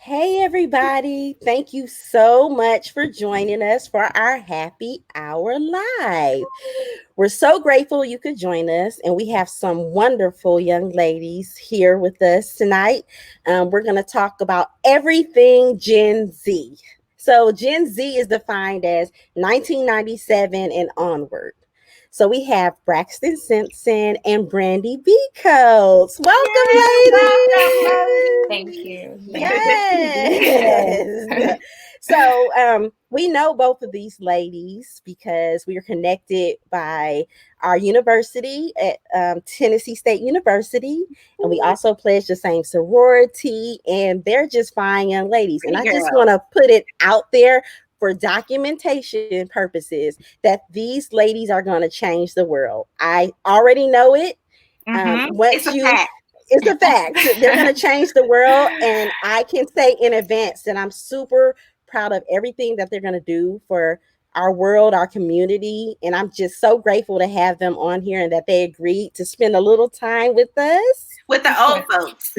Hey, everybody. Thank you so much for joining us for our happy hour live. We're so grateful you could join us, and we have some wonderful young ladies here with us tonight. We're going to talk about everything Gen Z. So, Gen Z is defined as 1997 and onward. So we have Braxton Simpson and Brandy Beacos. Welcome, Thank ladies. you. Yes. So we know both of these ladies because we are connected by our university at Tennessee State University, and we also pledge the same sorority. And they're just fine young ladies. And I just want to put it out there for documentation purposes that these ladies are going to change the world. I already know it. It's a fact. They're going to change the world. And I can say in advance that I'm super proud of everything that they're going to do for our world, our community. And I'm just so grateful to have them on here and that they agreed to spend a little time with us. With the old folks.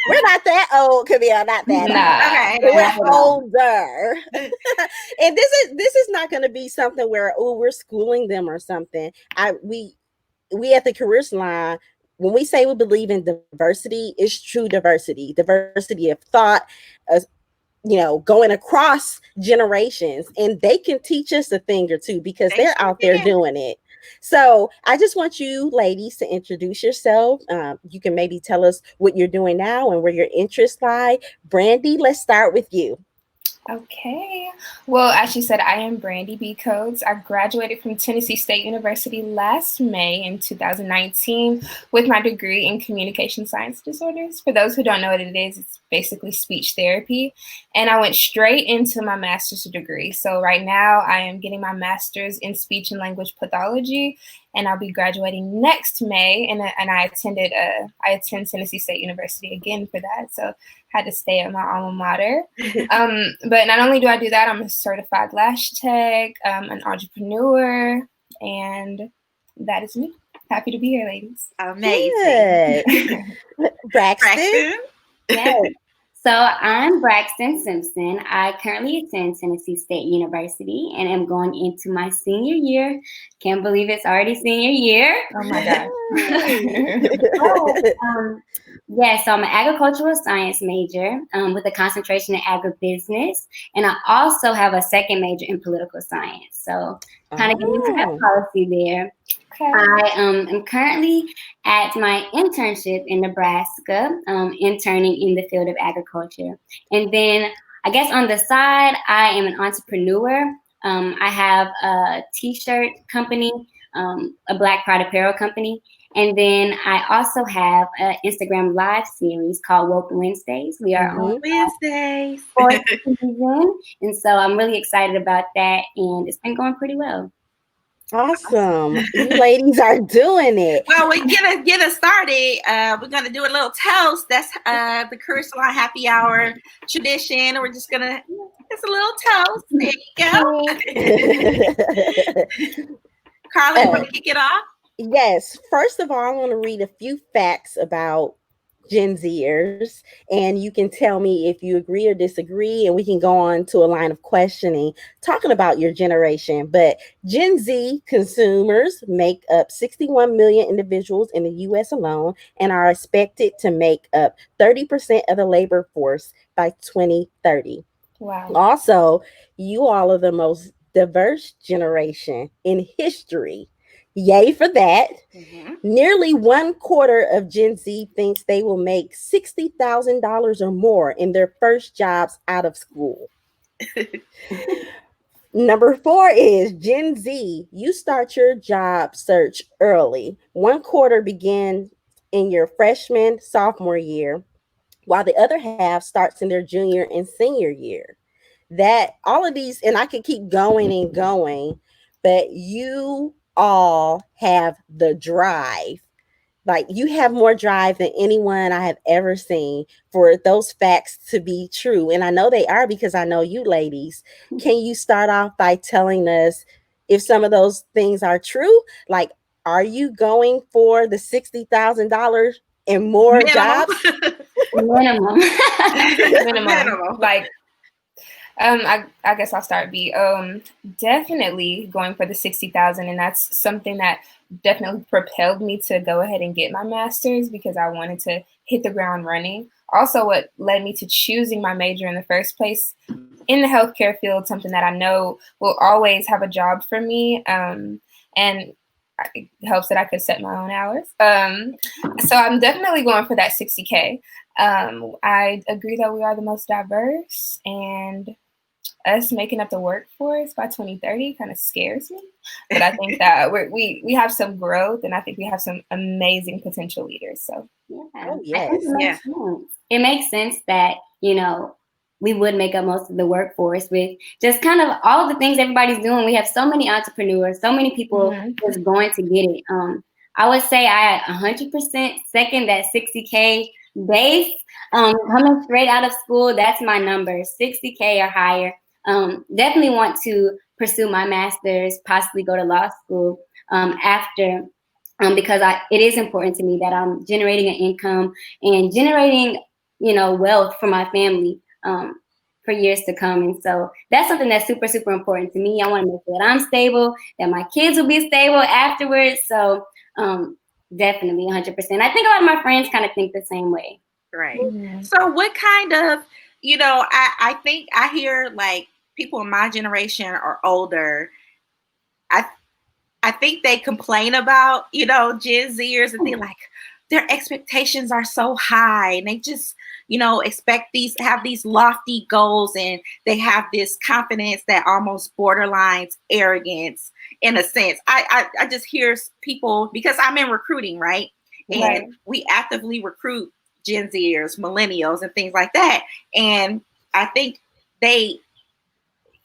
We're not that old, Camille, not that old. We're older. And this is not going to be something where, we're schooling them or something. We at the Career Salon, when we say we believe in diversity, it's true diversity of thought, going across generations, and they can teach us a thing or two because they're out there doing it. So I just want you ladies to introduce yourself. You can maybe tell us what you're doing now and where your interests lie. Brandy, let's start with you. Okay. Well, as you said, I am Brandy B. Codes. I graduated from Tennessee State University last May in 2019 with my degree in communication science disorders. For those who don't know what it is, it's basically speech therapy. And I went straight into my master's degree. So right now I am getting my master's in speech and language pathology, and I'll be graduating next May. And I attend Tennessee State University again for that. So had to stay at my alma mater. But not only do I do that, I'm a certified lash tech, an entrepreneur, and that is me. Happy to be here, ladies. Amazing. Braxton? Yes. So I'm Braxton Simpson. I currently attend Tennessee State University and am going into my senior year. Can't believe it's already senior year. Oh my God. So I'm an agricultural science major with a concentration in agribusiness. And I also have a second major in political science. So kind of getting into that policy there. Okay. I am currently at my internship in Nebraska, interning in the field of agriculture. And then I guess on the side, I am an entrepreneur. I have a t-shirt company, a Black Pride apparel company. And then I also have an Instagram live series called Woke Wednesdays. We are on Wednesdays. 4th season. And so I'm really excited about that. And it's been going pretty well. Awesome. You ladies are doing it. Well, we get us started. We're gonna do a little toast. That's the Career Salon Happy Hour tradition. We're just gonna just a little toast. There you go. Carly, you want to kick it off? Yes. First of all, I want to read a few facts about Gen Zers, and you can tell me if you agree or disagree, and we can go on to a line of questioning talking about your generation. But Gen Z consumers make up 61 million individuals in the US alone and are expected to make up 30% of the labor force by 2030. Wow. Also, you all are the most diverse generation in history. Yay for that. Mm-hmm. Nearly 1/4 of Gen Z thinks they will make $60,000 or more in their first jobs out of school. Number 4 is Gen Z. You start your job search early. 1/4 begins in your freshman, sophomore year, while the other half starts in their junior and senior year. That all of these, and I could keep going and going, but you all have the drive. Like, you have more drive than anyone I have ever seen for those facts to be true. And I know they are because I know you ladies. Can you start off by telling us if some of those things are true? Like, are you going for the $60,000 and more jobs? Minimum. Minimum. Like, I guess I'll start B. Definitely going for the 60,000, and that's something that definitely propelled me to go ahead and get my master's because I wanted to hit the ground running. Also, what led me to choosing my major in the first place in the healthcare field, something that I know will always have a job for me, and it helps that I could set my own hours. So I'm definitely going for that 60K. I agree that we are the most diverse, and us making up the workforce by 2030 kind of scares me. But I think that we have some growth, and I think we have some amazing potential leaders. So it makes sense that, we would make up most of the workforce with just kind of all the things everybody's doing. We have so many entrepreneurs, so many people just going to get it. I would say I 100% second that 60K base. Coming straight out of school, that's my number, 60K or higher. Definitely want to pursue my master's, possibly go to law school after, because it is important to me that I'm generating an income and generating, wealth for my family for years to come. And so that's something that's super, super important to me. I want to make sure that I'm stable, that my kids will be stable afterwards. So definitely 100%. I think a lot of my friends kind of think the same way. Right. Mm-hmm. So what kind of, I think I hear like people in my generation or older, I think they complain about, Gen Zers, and they're like, their expectations are so high, and they just, have these lofty goals, and they have this confidence that almost borderlines arrogance in a sense. I just hear people, because I'm in recruiting, right? And we actively recruit Gen Zers, millennials, and things like that. And I think they,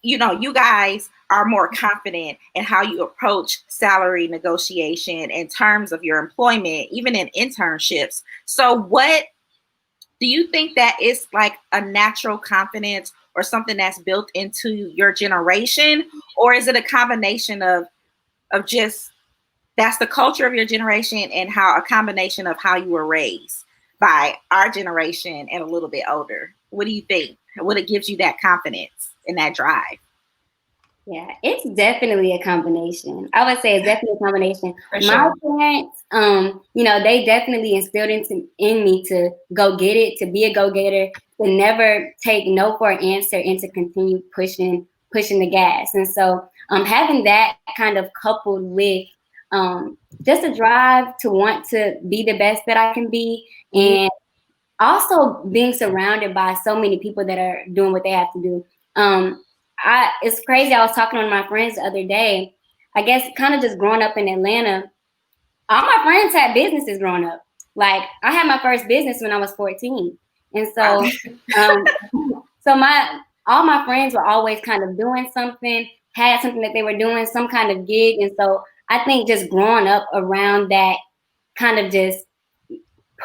you guys are more confident in how you approach salary negotiation in terms of your employment, even in internships. So what do you think that is like a natural confidence or something that's built into your generation? Or is it a combination of just, that's the culture of your generation, and a combination of how you were raised by our generation and a little bit older? What do you think? What it gives you that confidence and that drive? Yeah, it's definitely a combination. I would say it's definitely a combination. My parents, they definitely instilled in me to go get it, to be a go-getter, to never take no for an answer, and to continue pushing the gas. And so having that kind of coupled with just a drive to want to be the best that I can be, and also being surrounded by so many people that are doing what they have to do. It's crazy. I was talking to one of my friends the other day. I guess kind of just growing up in Atlanta, all my friends had businesses growing up. Like, I had my first business when I was 14. And so, all my friends were always kind of doing something, had something that they were doing, some kind of gig. And so I think just growing up around that kind of just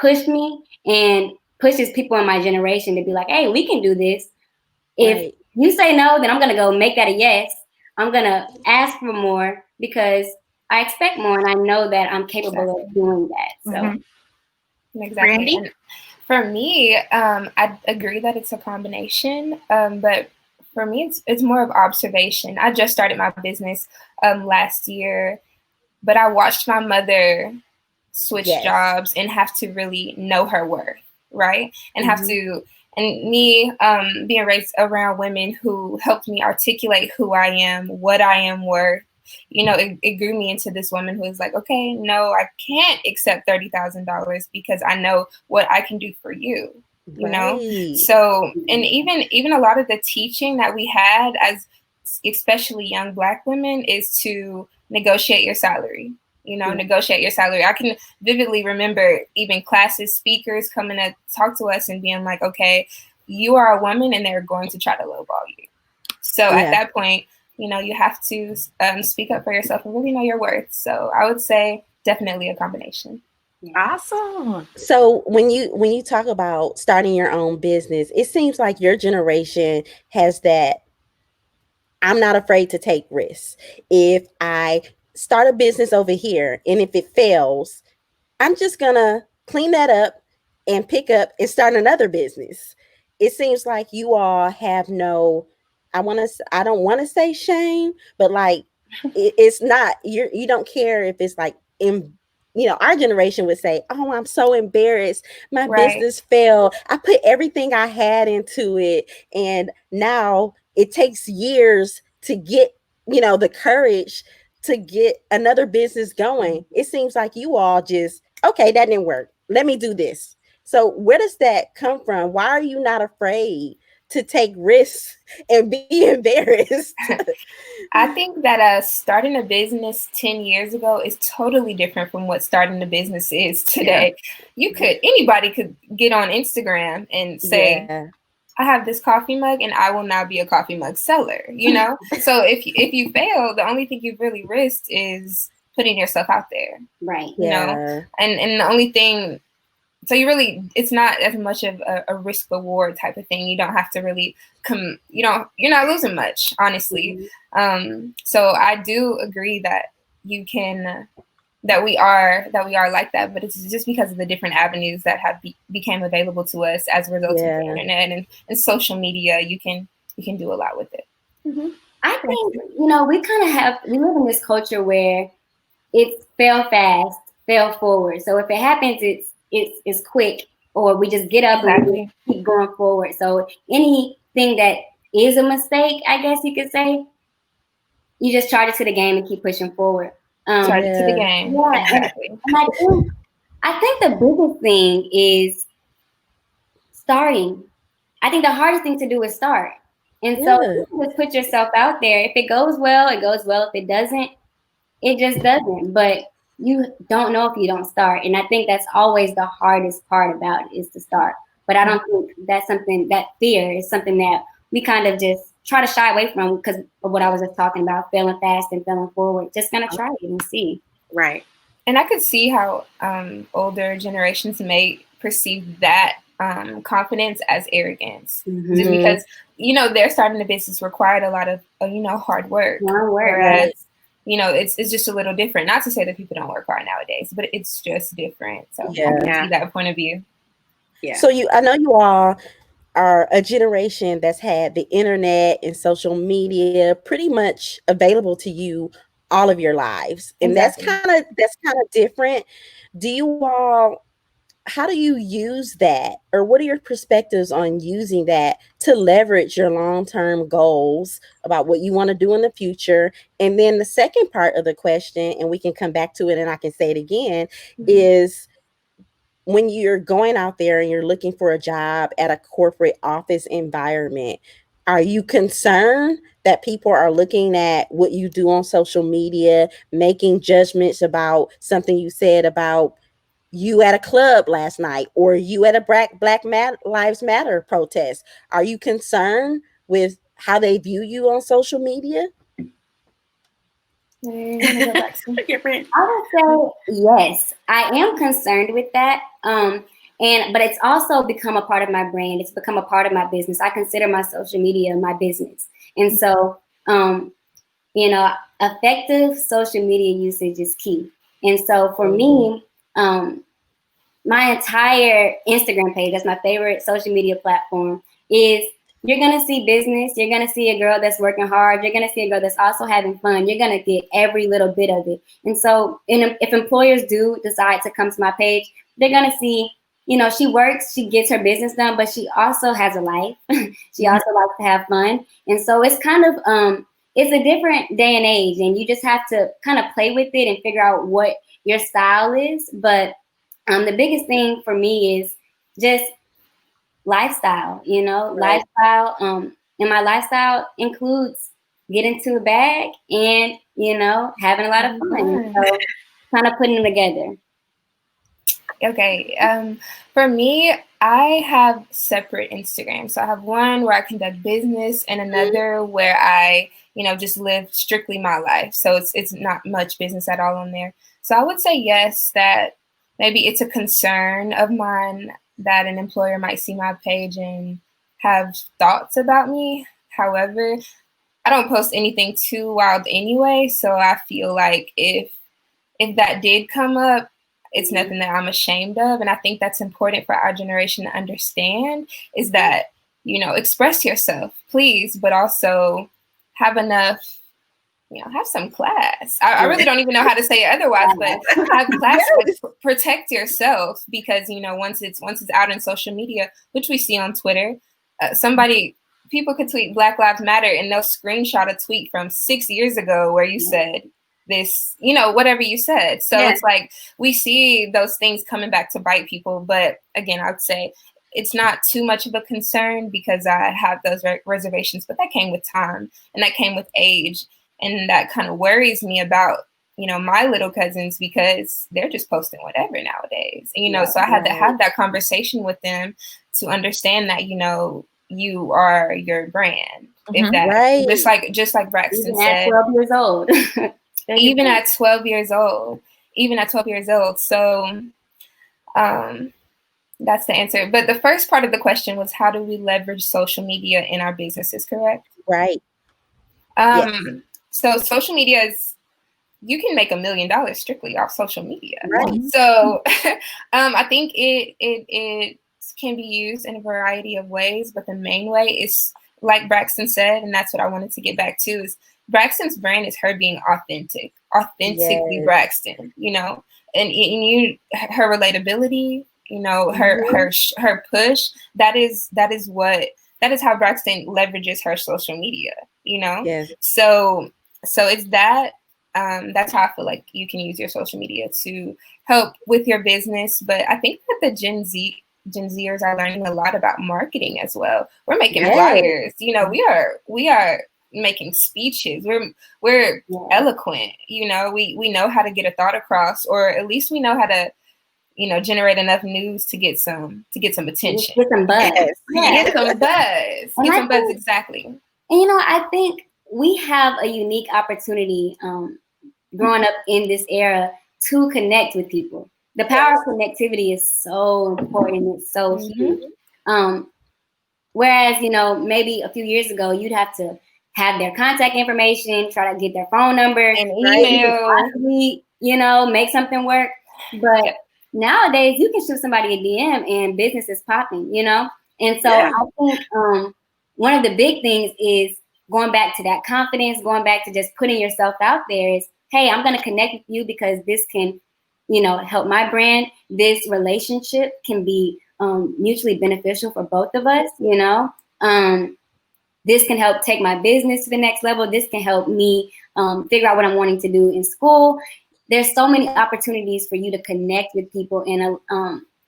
pushed me and pushes people in my generation to be like, hey, we can do this. If you say no, then I'm going to go make that a yes. I'm going to ask for more because I expect more, and I know that I'm capable of doing that. So, Exactly. And for me, I agree that it's a combination, but for me, it's more of observation. I just started my business last year, but I watched my mother switch jobs and have to really know her worth, right? And have to. And me being raised around women who helped me articulate who I am, what I am worth, it grew me into this woman who is like, okay, no, I can't accept $30,000 because I know what I can do for you, you know? So, and even a lot of the teaching that we had as especially young Black women is to negotiate your salary. Negotiate your salary. I can vividly remember even classes, speakers coming to talk to us and being like, okay, you are a woman and they're going to try to lowball you. So at that point, you have to speak up for yourself and really know your worth. So I would say definitely a combination. Awesome. So when you talk about starting your own business, it seems like your generation has that, I'm not afraid to take risks. If I start a business over here, and if it fails, I'm just gonna clean that up and pick up and start another business. It seems like you all have no, I don't want to say shame, but like it's not, you don't care if it's like our generation would say, oh, I'm so embarrassed. My business failed. I put everything I had into it. And now it takes years to get, the courage to get another business going. It seems like you all just, okay, that didn't work. Let me do this. So where does that come from? Why are you not afraid to take risks and be embarrassed? I think that starting a business 10 years ago is totally different from what starting a business is today. Yeah. Anybody could get on Instagram and say, I have this coffee mug and I will now be a coffee mug seller, So if you fail, the only thing you've really risked is putting yourself out there. Right. You know? And the only thing, so it's not as much of a risk reward type of thing. You don't have to really you're not losing much, honestly. Mm-hmm. So I do agree that you can, that we are like that, but it's just because of the different avenues that have became available to us as a result of the internet and social media. You can do a lot with it. Mm-hmm. I think, we live in this culture where it's fail fast, fail forward. So if it happens, it's quick, or we just get up and we keep going forward. So anything that is a mistake, I guess you could say, you just charge it to the game and keep pushing forward. Charge it to the game. Yeah, exactly. And I think the biggest thing is starting. I think the hardest thing to do is start. And so you just put yourself out there. If it goes well, it goes well. If it doesn't, it just doesn't. But you don't know if you don't start. And I think that's always the hardest part about it, is to start. But I don't think that's something, that fear is something that we kind of just try to shy away from because of what I was just talking about, failing fast and failing forward. Just gonna try it and see. Right. And I could see how older generations may perceive that confidence as arrogance, just because they're starting a business required a lot of hard work. Whereas it's just a little different. Not to say that people don't work hard nowadays, but it's just different. So I can see that point of view. Yeah. So I know you all are a generation that's had the internet and social media pretty much available to you all of your lives. And that's kind of different. How do you use that? Or what are your perspectives on using that to leverage your long-term goals about what you want to do in the future? And then the second part of the question, and we can come back to it and I can say it again, is when you're going out there and you're looking for a job at a corporate office environment, are you concerned that people are looking at what you do on social media, making judgments about something you said about you at a club last night, or you at a Black Lives Matter protest? Are you concerned with how they view you on social media? I would say yes. I am concerned with that. But it's also become a part of my brand. It's become a part of my business. I consider my social media my business. And so, effective social media usage is key. And so for me, my entire Instagram page, that's my favorite social media platform, is you're going to see business. You're going to see a girl that's working hard. You're going to see a girl that's also having fun. You're going to get every little bit of it. And so if employers do decide to come to my page, they're going to see, she works, she gets her business done, but she also has a life. She also likes to have fun. And so it's kind of, it's a different day and age, and you just have to kind of play with it and figure out what your style is. But the biggest thing for me is just lifestyle, lifestyle. And my lifestyle includes getting to the bag and, having a lot of fun. So kind of putting them together. Okay. For me, I have separate Instagrams. So I have one where I conduct business and another where I, just live strictly my life. So it's not much business at all on there. So I would say yes, that maybe it's a concern of mine that an employer might see my page and have thoughts about me. However, I don't post anything too wild anyway. So I feel like if that did come up, It's nothing that I'm ashamed of. And I think that's important for our generation to understand, is that, you know, express yourself, please, but also have enough, you know, have some class. I really don't even know how to say it otherwise, but have class, but protect yourself, because, you know, once it's out in social media, which we see on Twitter, people could tweet Black Lives Matter and they'll screenshot a tweet from 6 years ago where you said this, you know, whatever you said. So it's like, we see those things coming back to bite people. But again, I would say it's not too much of a concern, because I have those reservations, but that came with time and that came with age. And that kind of worries me about, you know, my little cousins, because they're just posting whatever nowadays. And, you know, so I had to have that conversation with them to understand that, you know, you are your brand. If that, just like Braxton said, 12 years old. even at 12 years old. So that's the answer. But the first part of the question was, how do we leverage social media in our businesses, correct? Right. So social media you can make $1 million strictly off social media. Right. So I think it can be used in a variety of ways, but the main way is, like Braxton said, and that's what I wanted to get back to, is Braxton's brand is her being authentically Braxton, you know, and her relatability, you know, her push, that is how Braxton leverages her social media, you know? Yes. So it's that, that's how I feel like you can use your social media to help with your business. But I think that the Gen Zers are learning a lot about marketing as well. We're making flyers, you know, we are making speeches. We're eloquent, you know, we know how to get a thought across, or at least we know how to, you know, generate enough news to get some attention. Get some buzz. Get some buzz, exactly. And, you know, I think we have a unique opportunity growing up in this era to connect with people. The power of connectivity is so important. It's so huge. Whereas, you know, maybe a few years ago, you'd have to have their contact information, try to get their phone number, and email, possibly, you know, make something work. But nowadays, you can shoot somebody a DM and business is popping, you know? And so I think one of the big things is going back to that confidence, going back to just putting yourself out there is, hey, I'm going to connect with you because this can, you know, help my brand. This relationship can be mutually beneficial for both of us, you know? This can help take my business to the next level. This can help me figure out what I'm wanting to do in school. There's so many opportunities for you to connect with people and,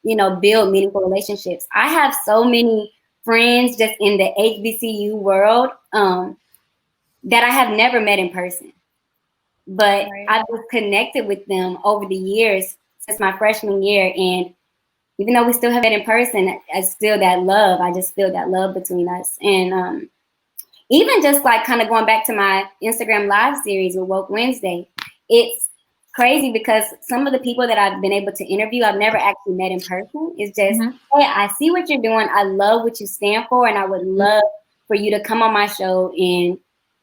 you know, build meaningful relationships. I have so many friends just in the HBCU world that I have never met in person. But I've just connected with them over the years since my freshman year. And even though we still have it in person, I still that love. I just feel that love between us. And even just like kind of going back to my Instagram live series with Woke Wednesday, it's crazy because some of the people that I've been able to interview, I've never actually met in person. It's just, hey, I see what you're doing. I love what you stand for. And I would love for you to come on my show and,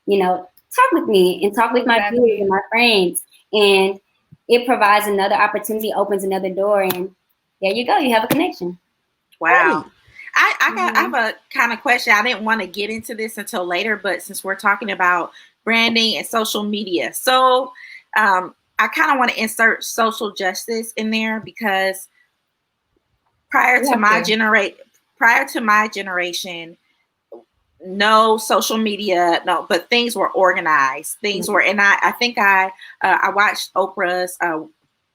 you know, talk with me and talk with my peers and my friends. And it provides another opportunity, opens another door. And there you go. You have a connection. Wow. I have a kind of question. I didn't want to get into this until later, but since we're talking about branding and social media, so I kind of want to insert social justice in there because prior to my generation, no social media, no, but things were organized. Things were, and I think I watched Oprah's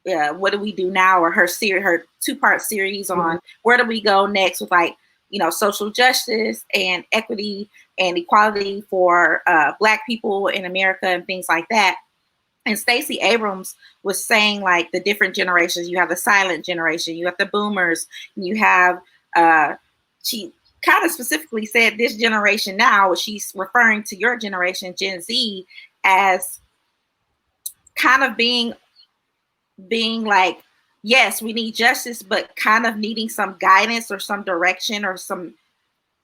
What Do We Do Now, or her 2-part series on where do we go next with, like, you know, social justice and equity and equality for Black people in America and things like that. And Stacey Abrams was saying, like, the different generations. You have the silent generation, you have the boomers, you have, she kind of specifically said this generation now, she's referring to your generation, Gen Z, as kind of being like, yes, we need justice, but kind of needing some guidance or some direction or some,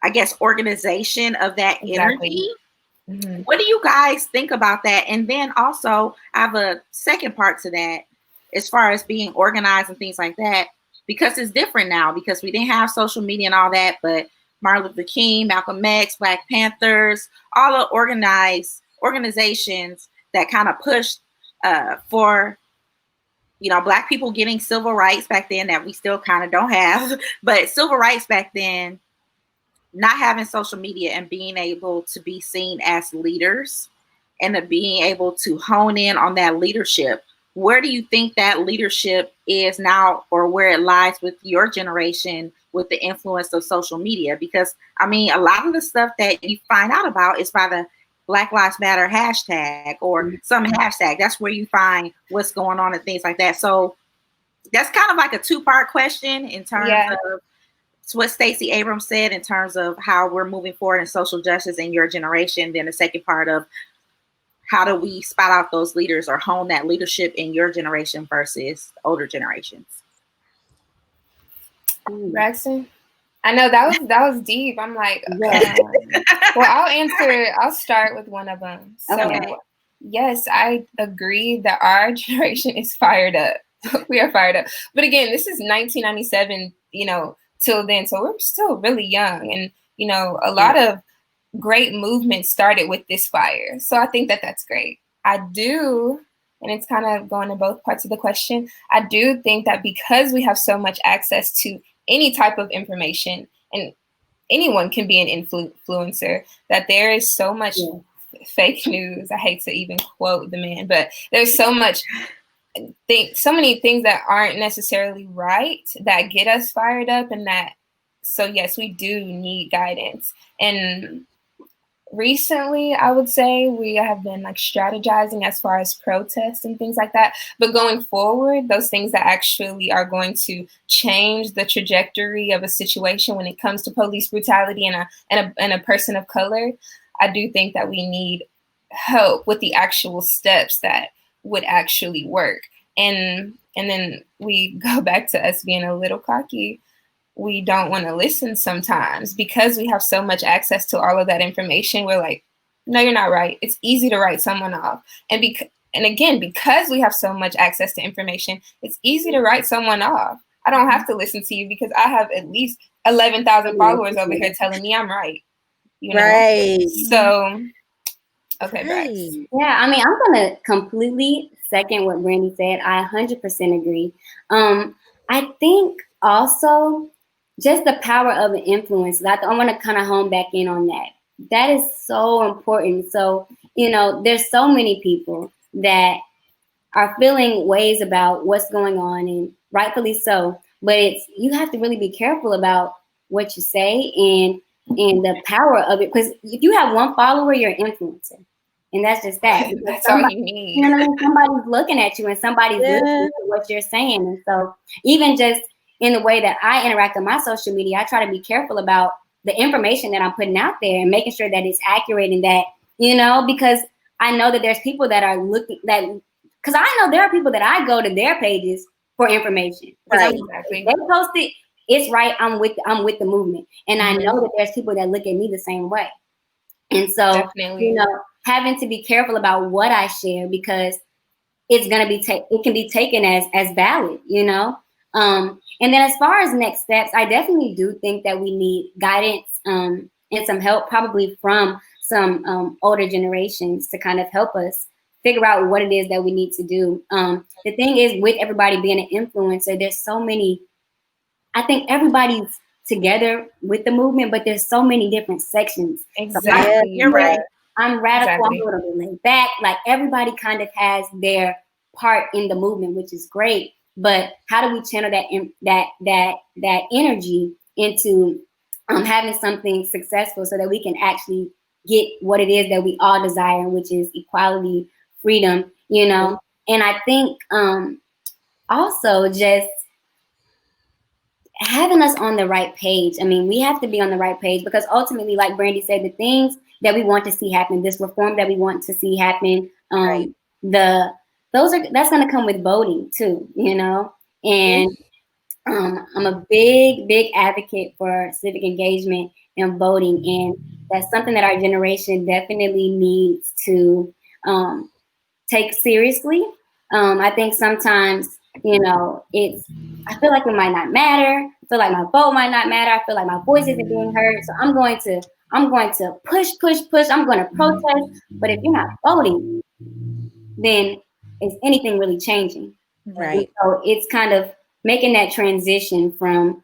I guess, organization of that energy. What do you guys think about that? And then also, I have a second part to that. as far as being organized and things like that, because it's different now, because we didn't have social media and all that, but Martin Luther King, Malcolm X, Black Panthers, all the organizations that kind of pushed for, Black people getting civil rights back then that we still kind of don't have, but civil rights back then, not having social media and being able to be seen as leaders and to being able to hone in on that leadership. Where do you think that leadership is now, or where it lies with your generation with the influence of social media? Because, a lot of the stuff that you find out about is by the Black Lives Matter hashtag or some hashtag. That's where you find what's going on and things like that. So that's kind of like a two-part question in terms of what Stacey Abrams said in terms of how we're moving forward in social justice in your generation. Then the second part of how do we spot out those leaders or hone that leadership in your generation versus older generations? Braxton, I know that was deep. I'm like, I'll start with one of them. So yes, I agree that our generation is fired up. We are fired up. But again, this is 1997, till then. So we're still really young. And, a lot of great movements started with this fire. So I think that that's great. I do, and it's kind of going to both parts of the question. I do think that because we have so much access to any type of information, and anyone can be an influencer, that there is so much fake news. I hate to even quote the man, but there's so many things that aren't necessarily right that get us fired up, and so yes, we do need guidance. And recently, I would say we have been strategizing as far as protests and things like that. But going forward, those things that actually are going to change the trajectory of a situation when it comes to police brutality and a person of color, I do think that we need help with the actual steps that would actually work. And then we go back to us being a little cocky. We don't want to listen sometimes because we have so much access to all of that information. We're like, no, you're not right. It's easy to write someone off. And again, because we have so much access to information, it's easy to write someone off. I don't have to listen to you because I have at least 11,000 followers over here telling me I'm right. Right. So, okay, Brax. Yeah, I'm going to completely second what Brandy said. I 100% agree. I think also just the power of an influence. I want to kind of hone back in on that. That is so important. So, there's so many people that are feeling ways about what's going on, and rightfully so. But you have to really be careful about what you say and the power of it. Because if you have one follower, you're an influencer. And that's just that. That's all you need. Somebody's looking at you and somebody's listening to what you're saying. And so even just in the way that I interact on my social media, I try to be careful about the information that I'm putting out there and making sure that it's accurate and that, because I know that there's people that are looking because I know there are people that I go to their pages for information. Right. Exactly. They post it, it's right. I'm with the movement. And I know that there's people that look at me the same way. And so, definitely. Having to be careful about what I share because it's going to be it can be taken as valid, and then as far as next steps, I definitely do think that we need guidance and some help probably from some older generations to kind of help us figure out what it is that we need to do. The thing is, with everybody being an influencer, there's so many, I think everybody's together with the movement, but there's so many different sections. Exactly. You're right. I'm radical, I'm a little bit laid back. Like everybody kind of has their part in the movement, which is great. But how do we channel that energy into having something successful so that we can actually get what it is that we all desire, which is equality, freedom, And I think also just having us on the right page. I mean, we have to be on the right page because ultimately, like Brandy said, the things that we want to see happen, this reform that we want to see happen, right. That's going to come with voting too, and I'm a big advocate for civic engagement and voting. And that's something that our generation definitely needs to take seriously. I think sometimes I feel like it might not matter. I feel like my vote might not matter. I feel like my voice isn't being heard. So I'm going to push. I'm going to protest. But if you're not voting, then is anything really changing? Right. And so it's kind of making that transition from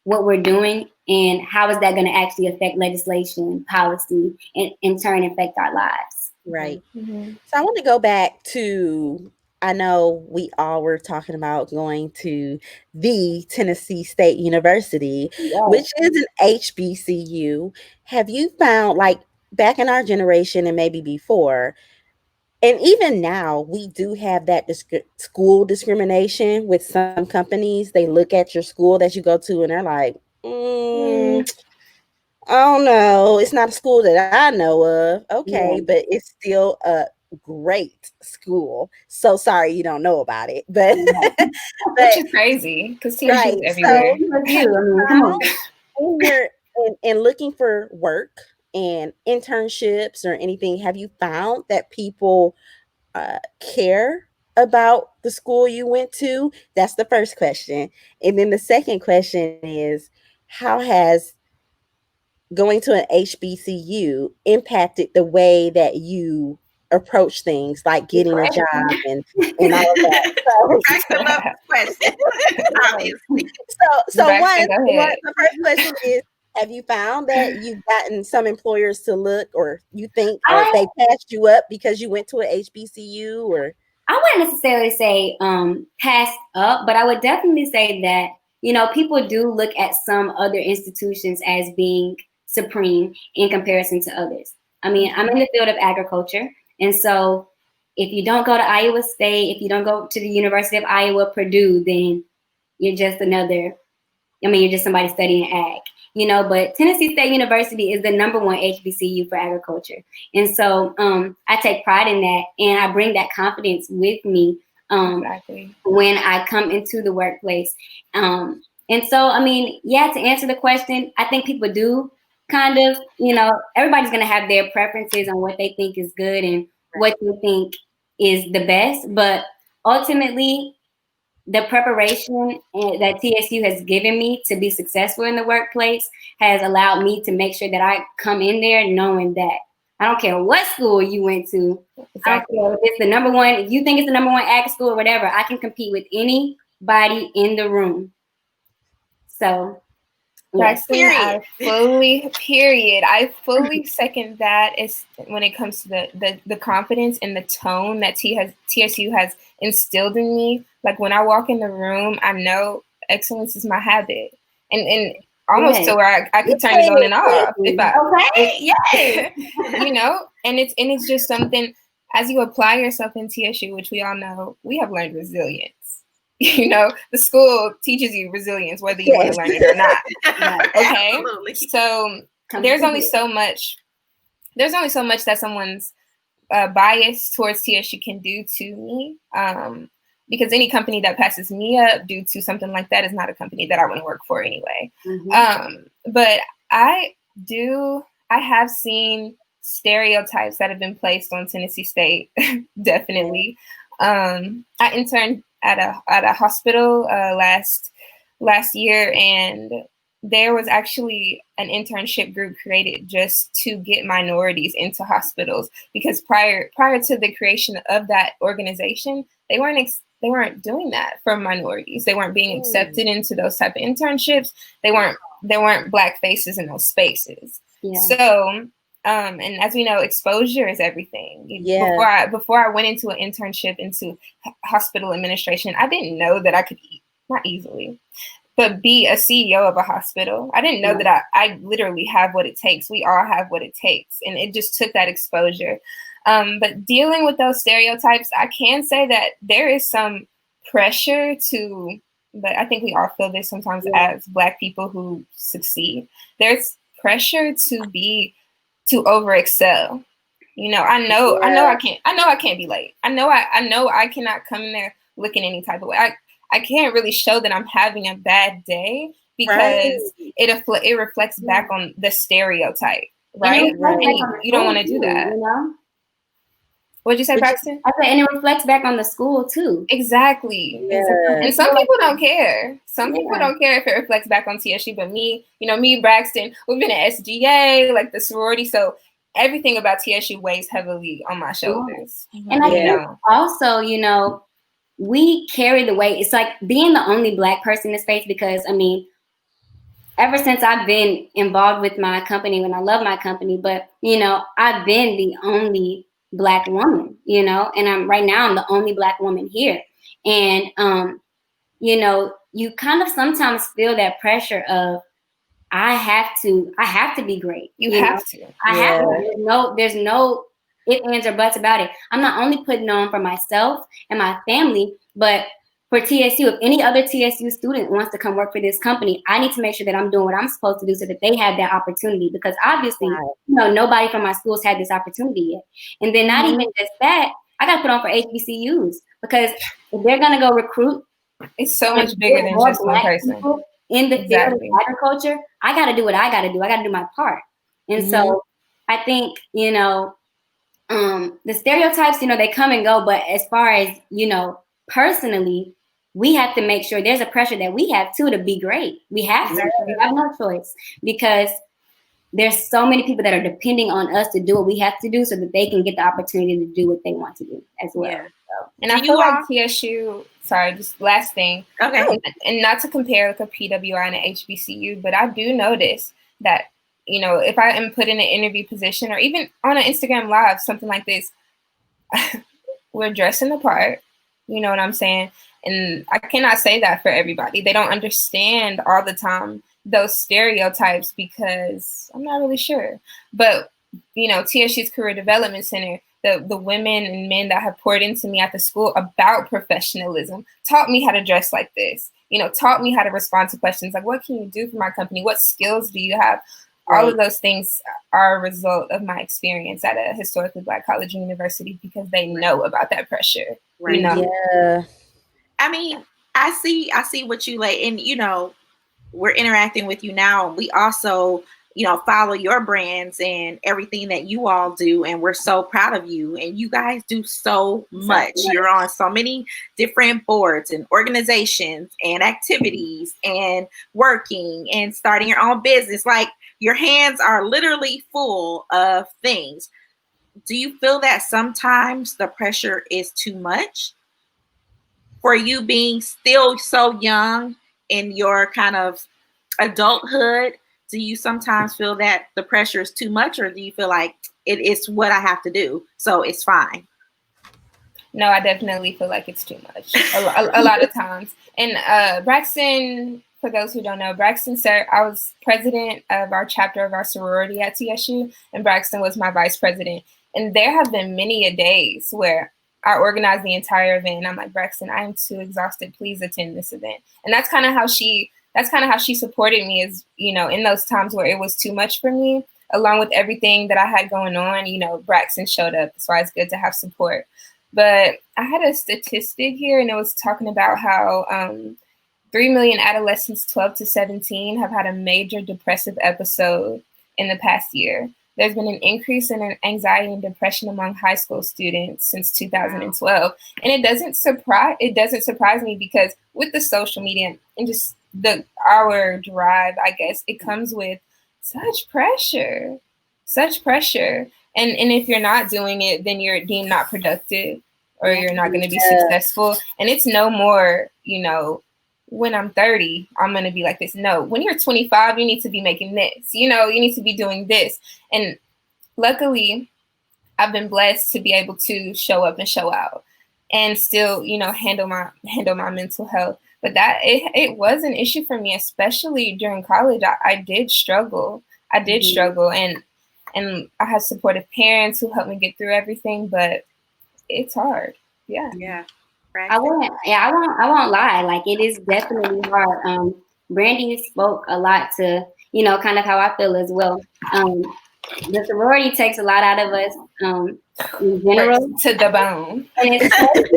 what we're doing and how is that going to actually affect legislation, policy, and in turn affect our lives. Right. Mm-hmm. So I want to go back to, I know we all were talking about going to the Tennessee State University, which is an HBCU. Have you found, like back in our generation and maybe before, and even now, we do have that school discrimination with some companies. They look at your school that you go to and they're like, I don't know. It's not a school that I know of. Okay, but it's still a great school. So sorry you don't know about it. But which is crazy because TSU is everywhere. And looking for work and internships or anything, have you found that people care about the school you went to? That's the first question. And then the second question is, how has going to an HBCU impacted the way that you approach things, like getting a job and all of that? I love this question. Obviously. So the first question is, have you found that you've gotten some employers to look, or you think they passed you up because you went to an HBCU? Or I wouldn't necessarily say passed up, but I would definitely say that, people do look at some other institutions as being supreme in comparison to others. I mean, I'm in the field of agriculture. And so if you don't go to Iowa State, if you don't go to the University of Iowa, Purdue, then you're just somebody studying ag. But Tennessee State University is the #1 HBCU for agriculture. And so I take pride in that, and I bring that confidence with me when I come into the workplace. And so, to answer the question, I think people do kind of, everybody's going to have their preferences on what they think is good and what they think is the best. But ultimately, the preparation that TSU has given me to be successful in the workplace has allowed me to make sure that I come in there knowing that I don't care what school you went to. I don't care if it's the #1, if you think it's the #1 ag school or whatever, I can compete with anybody in the room. So I fully second that. Is when it comes to the confidence and the tone that TSU has instilled in me. Like when I walk in the room, I know excellence is my habit, and almost to where I could turn it on and off and it's just something. As you apply yourself in TSU, which we all know, we have learned resilience. The school teaches you resilience, whether you want to learn it or not. Okay. Absolutely. So there's only so much that someone's bias towards TSU can do to me. Because any company that passes me up due to something like that is not a company that I want to work for anyway. But I have seen stereotypes that have been placed on Tennessee State. Definitely. I interned at a hospital last year, and there was actually an internship group created just to get minorities into hospitals, because prior to the creation of that organization, they weren't doing that for minorities. They weren't being accepted into those type of internships. There weren't Black faces in those spaces. Yeah. So and as we know, exposure is everything. Yeah. Before I went into an internship into hospital administration, I didn't know that I could not easily, but be a CEO of a hospital. I didn't know that I literally have what it takes. We all have what it takes. And it just took that exposure. But dealing with those stereotypes, I can say that there is some pressure but I think we all feel this sometimes as Black people who succeed. There's pressure to over excel. I know I can't be late. I know I cannot come in there looking any type of way. I can't really show that I'm having a bad day because it reflects back on the stereotype, right? And you don't want to do that. What'd you say, Braxton? I said, and it reflects back on the school too. Exactly. Yeah. And some people don't care. Some people don't care if it reflects back on TSU, but me, Braxton, we've been at SGA, like the sorority, so everything about TSU weighs heavily on my shoulders. And I think also, we carry the weight. It's like being the only Black person in the space, because ever since I've been involved with my company, and I love my company, but I've been the only Black woman, and I'm the only Black woman here. And you kind of sometimes feel that pressure of I have to be great. You have to. I have to. There's no ifs, ands, or buts about it. I'm not only putting on for myself and my family, but for TSU. If any other TSU student wants to come work for this company, I need to make sure that I'm doing what I'm supposed to do so that they have that opportunity. Because obviously, nobody from my schools had this opportunity yet. And then not even just that, I got to put on for HBCUs, because if they're going to go recruit, it's so much bigger than just one person. In the field of agriculture, I got to do what I got to do. I got to do my part. And so I think, the stereotypes, they come and go. But as far as, personally, we have to make sure there's a pressure that we have too to be great. We have to. We have no choice, because there's so many people that are depending on us to do what we have to do so that they can get the opportunity to do what they want to do as well. Yeah. So, and I feel like TSU, just last thing. Okay. And not to compare like a PWI and an HBCU, but I do notice that, if I am put in an interview position or even on an Instagram Live, something like this, we're dressing the part, you know what I'm saying? And I cannot say that for everybody. They don't understand all the time those stereotypes, because I'm not really sure. But, TSU's Career Development Center, the women and men that have poured into me at the school about professionalism, taught me how to dress like this, taught me how to respond to questions like, what can you do for my company? What skills do you have? All of those things are a result of my experience at a historically Black college and university, because they know about that pressure. Right. Yeah. I see what you like, and we're interacting with you now. We also, follow your brands and everything that you all do, and we're so proud of you. And you guys do so much. You're on so many different boards and organizations and activities and working and starting your own business. Like, your hands are literally full of things. Do you feel that sometimes the pressure is too much for you, being still so young in your kind of adulthood? Do you sometimes feel that the pressure is too much, or do you feel like it is what I have to do, so it's fine? No, I definitely feel like it's too much a lot of times. And Braxton, for those who don't know, Braxton, sir, I was president of our chapter of our sorority at TSU, and Braxton was my vice president. And there have been many a days where I organized the entire event, and I'm like, Braxton, I am too exhausted. Please attend this event. And that's kind of how she supported me, is, in those times where it was too much for me, along with everything that I had going on, Braxton showed up. That's why it's good to have support. But I had a statistic here, and it was talking about how 3 million adolescents 12 to 17 have had a major depressive episode in the past year. There's been an increase in anxiety and depression among high school students since 2012. And it doesn't surprise me, because with the social media and just our drive, I guess, it comes with such pressure. And if you're not doing it, then you're deemed not productive, or you're not going to be successful. And it's no more, when I'm 30, I'm going to be like this. No, when you're 25, you need to be making this, you need to be doing this. And luckily, I've been blessed to be able to show up and show out and still, handle my mental health. But that it was an issue for me, especially during college. I did struggle. And I had supportive parents who helped me get through everything, but it's hard. Yeah. Yeah. Right. I won't lie. Like, it is definitely hard. Brandy spoke a lot to, kind of how I feel as well. The sorority takes a lot out of us, in general. To the bone. And it's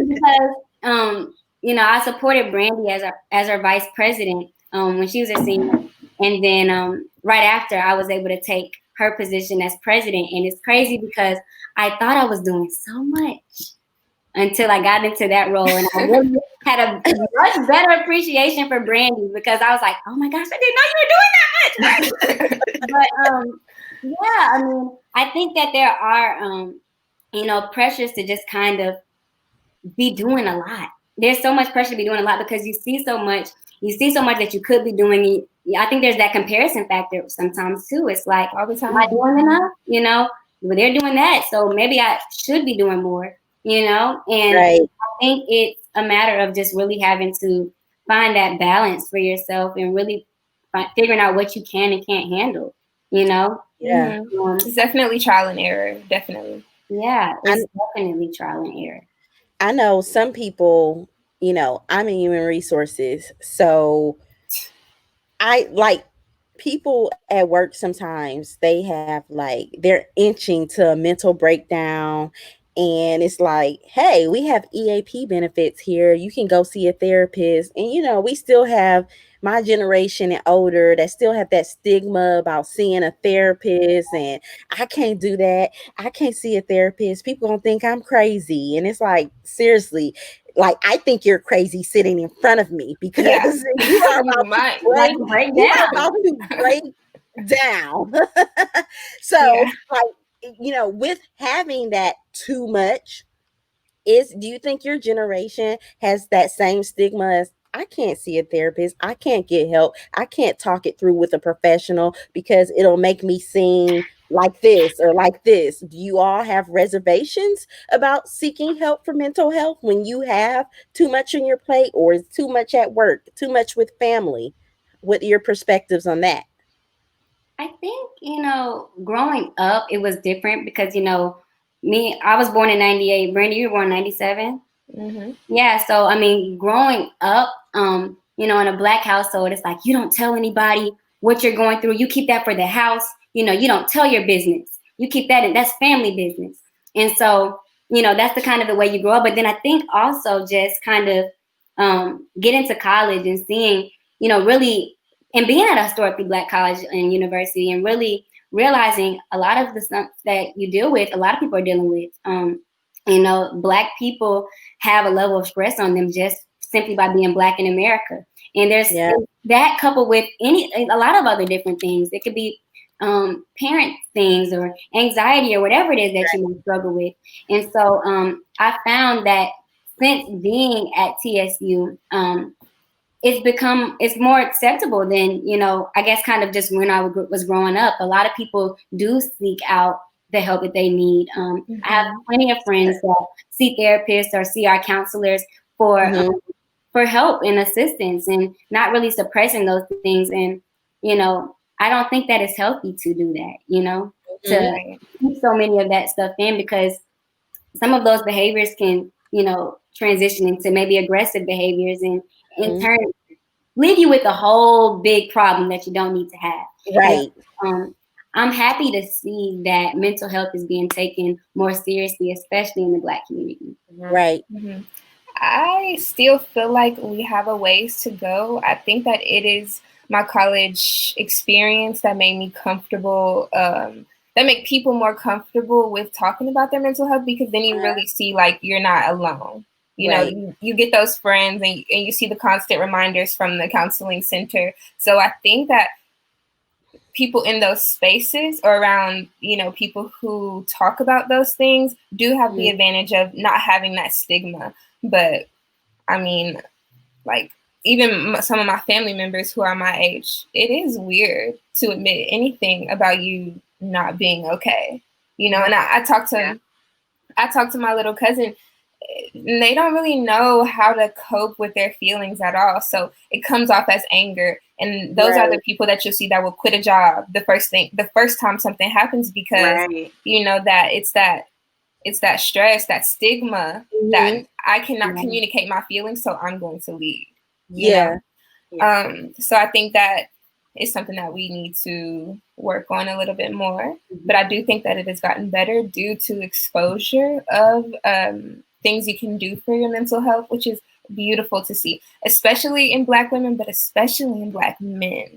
because, I supported Brandy as our vice president when she was a senior. And then right after, I was able to take her position as president. And it's crazy because I thought I was doing so much until I got into that role, and I really had a much better appreciation for Brandy because I was like, oh my gosh, I didn't know you were doing that much. But yeah, I mean, I think that there are pressures to just kind of be doing a lot. There's so much pressure to be doing a lot because you see so much that you could be doing. I think there's that comparison factor sometimes too. It's like, all the time, am I doing enough? Well, they're doing that, so maybe I should be doing more. And right. I think it's a matter of just really having to find that balance for yourself and really figuring out what you can and can't handle. Yeah, it's definitely trial and error. Definitely. Yeah, it's definitely trial and error. I know some people, I'm in human resources, so I like people at work sometimes they have they're inching to a mental breakdown, and it's like, hey, we have EAP benefits here. You can go see a therapist. And we still have my generation and older that still have that stigma about seeing a therapist, and I can't do that. I can't see a therapist. People gonna think I'm crazy. And it's like, seriously, I think you're crazy sitting in front of me because you are about to break down. So, with having that too much, do you think your generation has that same stigma as, I can't see a therapist, I can't get help, I can't talk it through with a professional because it'll make me seem like this or like this? Do you all have reservations about seeking help for mental health when you have too much on your plate, or is too much at work, too much with family? What are your perspectives on that? I think, growing up, it was different because, me, I was born in 98. Brandy, you were born in 97? Mm-hmm. Yeah, so, I mean, growing up, in a Black household, it's like, you don't tell anybody what you're going through. You keep that for the house. You don't tell your business. You keep that in, that's family business. And so, that's the kind of the way you grow up. But then I think also just kind of get into college and seeing, really, and being at a historically Black college and university and really realizing a lot of the stuff that you deal with, a lot of people are dealing with. Black people have a level of stress on them just simply by being Black in America. And there's that coupled with a lot of other different things. It could be parent things or anxiety or whatever it is that you might struggle with. And so I found that since being at TSU, it's more acceptable than, I guess kind of just when I was growing up. A lot of people do seek out the help that they need. I have plenty of friends that see therapists or see our counselors for help and assistance and not really suppressing those things. And, I don't think that it's healthy to do that, to keep so many of that stuff in, because some of those behaviors can, transition into maybe aggressive behaviors and in turn leave you with a whole big problem that you don't need to have. Right. And, I'm happy to see that mental health is being taken more seriously, especially in the Black community. Right. Mm-hmm. I still feel like we have a ways to go. I think that it is my college experience that made me comfortable, that make people more comfortable with talking about their mental health, because then you really see you're not alone. You get those friends and you see the constant reminders from the counseling center. So I think that people in those spaces or around, people who talk about those things do have the advantage of not having that stigma. But I mean, even some of my family members who are my age, it is weird to admit anything about you not being okay, and I talk to my little cousin. They don't really know how to cope with their feelings at all. So it comes off as anger. And those are the people that you'll see that will quit a job the first time something happens, because that it's that stress, that stigma that I cannot communicate my feelings, so I'm going to leave. You know? So I think that is something that we need to work on a little bit more. But I do think that it has gotten better due to exposure of things you can do for your mental health, which is beautiful to see, especially in Black women, but especially in Black men.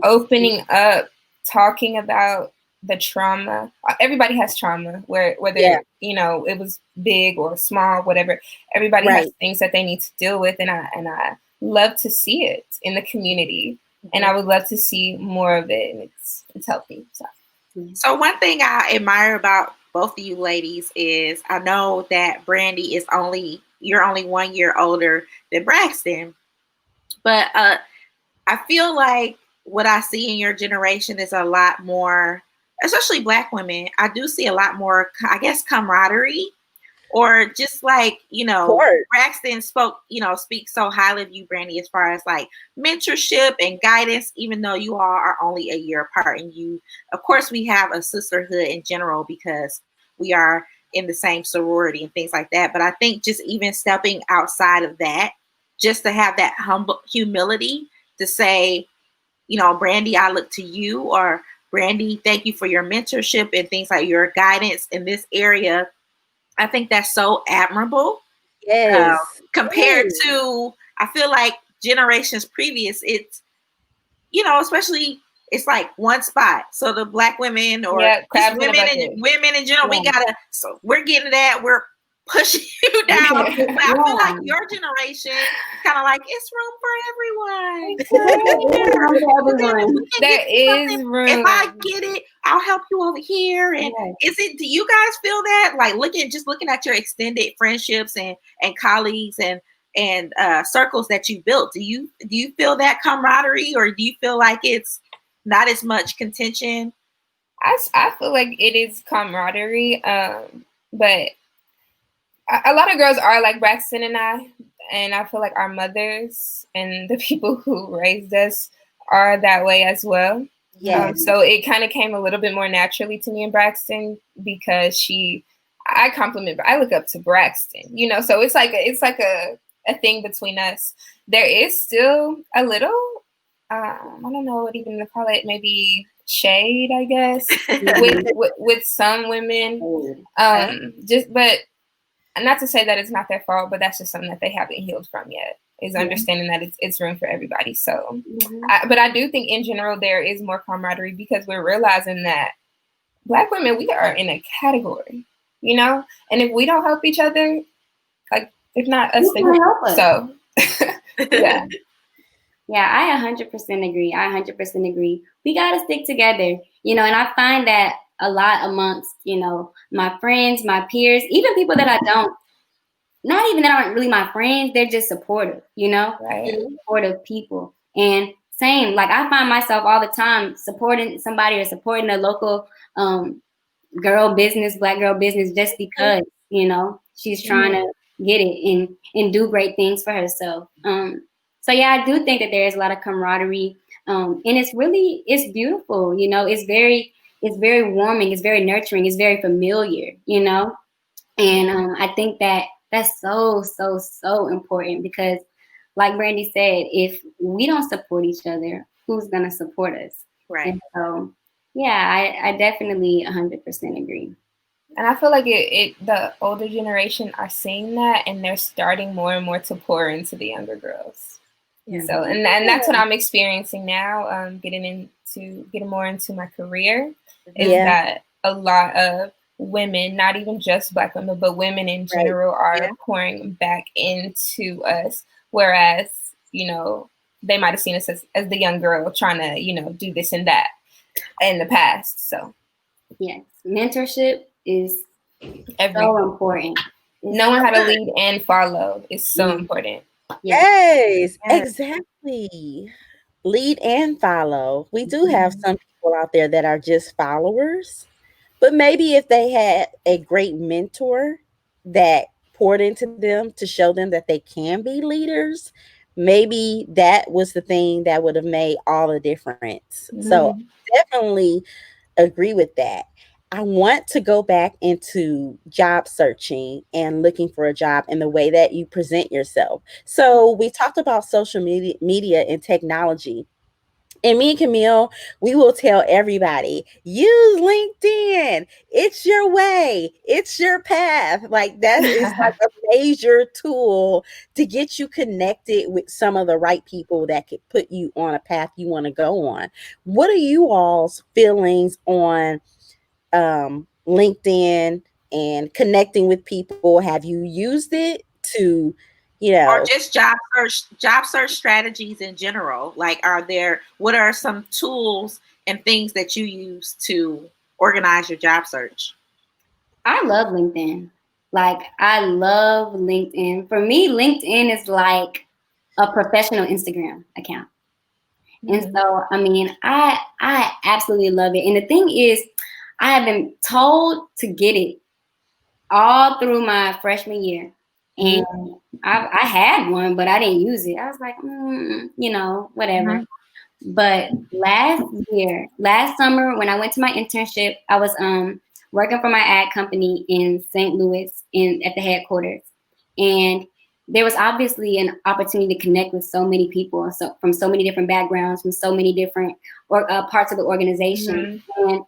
Opening up, talking about the trauma. Everybody has trauma, whether you know it was big or small, whatever. Everybody has things that they need to deal with, and I love to see it in the community, and I would love to see more of it, and it's healthy. So one thing I admire about both of you ladies is I know that Brandy you're only 1 year older than Braxton, but I feel like what I see in your generation is a lot more, especially Black women. I do see a lot more, I guess, camaraderie, or just like, you know, Braxton speaks so highly of you, Brandy, as far as like mentorship and guidance, even though you all are only a year apart. And you, of course, we have a sisterhood in general because we are in the same sorority and things like that. But I think just even stepping outside of that, just to have that humble humility to say, you know, Brandy, I look to you, or Brandy, thank you for your mentorship and things like your guidance in this area. I think that's so admirable. Yes. Compared to, I feel like generations previous, it's, you know, especially it's like one spot. So the Black women or women in general, so we're getting that. We're pushing you down. But I feel like your generation is kind of like, it's room for everyone. There is room. If I get it, I'll help you over here. And do you guys feel that? Like looking at your extended friendships and colleagues and circles that you built, do you feel that camaraderie, or do you feel like it's not as much contention? I feel like it is camaraderie, but a lot of girls are like Braxton and I feel like our mothers and the people who raised us are that way as well. So it kind of came a little bit more naturally to me and Braxton because I look up to Braxton, you know, so it's like a thing between us. There is still a little, I don't know what even to call it, maybe shade, I guess, with some women, but not to say that it's not their fault, but that's just something that they haven't healed from yet, is understanding that it's room for everybody. So, but I do think in general, there is more camaraderie because we're realizing that Black women, we are in a category, you know, and if we don't help each other, like if not us, then so yeah. Yeah, I 100% agree. I 100% agree. We got to stick together, you know, and I find that a lot amongst, you know, my friends, my peers, even people that I don't, not even that aren't really my friends, they're just supportive, you know, supportive people. And same, like I find myself all the time supporting somebody or supporting a local girl business, Black girl business, just because, you know, she's trying to get it and do great things for herself. So yeah, I do think that there is a lot of camaraderie, and it's beautiful. You know, it's very warming, it's very nurturing, it's very familiar. You know, and I think that that's so important because, like Brandy said, if we don't support each other, who's gonna support us? Right. And so yeah, I definitely 100% agree. And I feel like the older generation are seeing that, and they're starting more and more to pour into the younger girls. Yeah. So, and that's what I'm experiencing now. Getting more into my career is that a lot of women, not even just Black women, but women in general, are pouring back into us. Whereas, you know, they might have seen us as the young girl trying to, you know, do this and that in the past. So, yes, mentorship is so important. Knowing how to lead and follow is so important. Yes, exactly. Lead and follow. We do have some people out there that are just followers, but maybe if they had a great mentor that poured into them to show them that they can be leaders, maybe that was the thing that would have made all the difference. So definitely agree with that. I want to go back into job searching and looking for a job and the way that you present yourself. So we talked about social media and technology, And me and Camille, we will tell everybody, use LinkedIn. It's your way. It's your path. Like that is like a major tool to get you connected with some of the right people that could put you on a path you want to go on. What are you all's feelings on LinkedIn and connecting with people? Have you used it to, or just job search strategies in general? Like, what are some tools and things that you use to organize your job search? I love LinkedIn. Like, I love LinkedIn. For me, LinkedIn is like a professional Instagram account. And so, I mean, I absolutely love it. And the thing is, I have been told to get it all through my freshman year. And I had one, but I didn't use it. I was like, whatever. But last summer, when I went to my internship, I was working for my ad company in St. Louis at the headquarters. And there was obviously an opportunity to connect with so many people, from so many different backgrounds, from so many different parts of the organization. And